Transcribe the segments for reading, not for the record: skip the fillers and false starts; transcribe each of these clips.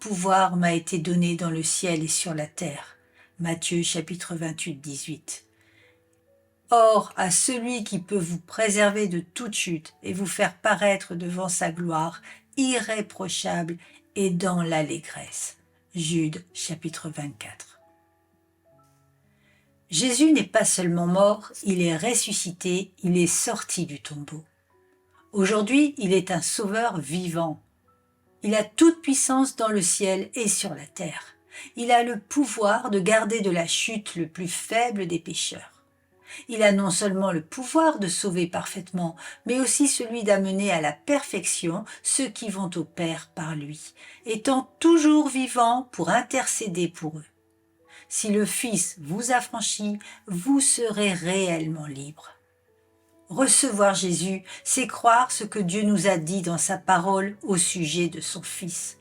pouvoir m'a été donné dans le ciel et sur la terre. Matthieu chapitre 28, 18. Or, à celui qui peut vous préserver de toute chute et vous faire paraître devant sa gloire, irréprochable et dans l'allégresse. Jude chapitre 24. Jésus n'est pas seulement mort, il est ressuscité, il est sorti du tombeau. Aujourd'hui, il est un sauveur vivant. Il a toute puissance dans le ciel et sur la terre. Il a le pouvoir de garder de la chute le plus faible des pécheurs. Il a non seulement le pouvoir de sauver parfaitement, mais aussi celui d'amener à la perfection ceux qui vont au Père par lui, étant toujours vivant pour intercéder pour eux. Si le Fils vous affranchit, vous serez réellement libre. Recevoir Jésus, c'est croire ce que Dieu nous a dit dans sa parole au sujet de son Fils.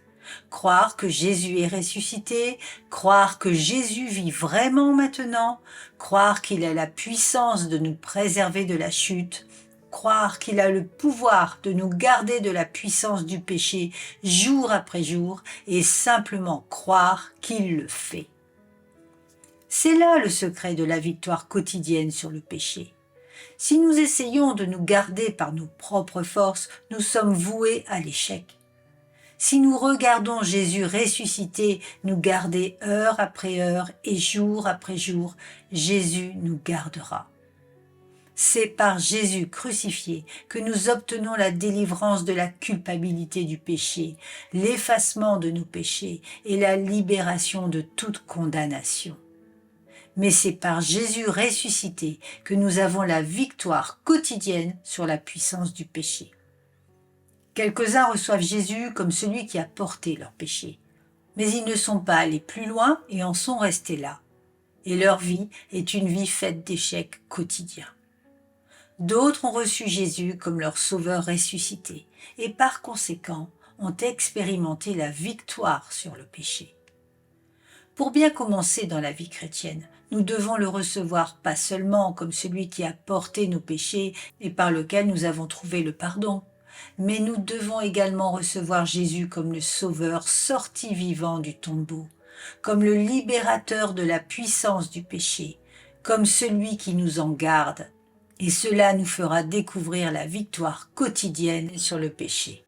Croire que Jésus est ressuscité, croire que Jésus vit vraiment maintenant, croire qu'il a la puissance de nous préserver de la chute, croire qu'il a le pouvoir de nous garder de la puissance du péché jour après jour et simplement croire qu'il le fait. C'est là le secret de la victoire quotidienne sur le péché. Si nous essayons de nous garder par nos propres forces, nous sommes voués à l'échec. Si nous regardons Jésus ressuscité nous garder heure après heure et jour après jour, Jésus nous gardera. C'est par Jésus crucifié que nous obtenons la délivrance de la culpabilité du péché, l'effacement de nos péchés et la libération de toute condamnation. Mais c'est par Jésus ressuscité que nous avons la victoire quotidienne sur la puissance du péché. Quelques-uns reçoivent Jésus comme celui qui a porté leur péché, mais ils ne sont pas allés plus loin et en sont restés là. Et leur vie est une vie faite d'échecs quotidiens. D'autres ont reçu Jésus comme leur sauveur ressuscité et par conséquent ont expérimenté la victoire sur le péché. Pour bien commencer dans la vie chrétienne, nous devons le recevoir pas seulement comme celui qui a porté nos péchés et par lequel nous avons trouvé le pardon, mais nous devons également recevoir Jésus comme le Sauveur sorti vivant du tombeau, comme le libérateur de la puissance du péché, comme celui qui nous en garde, et cela nous fera découvrir la victoire quotidienne sur le péché.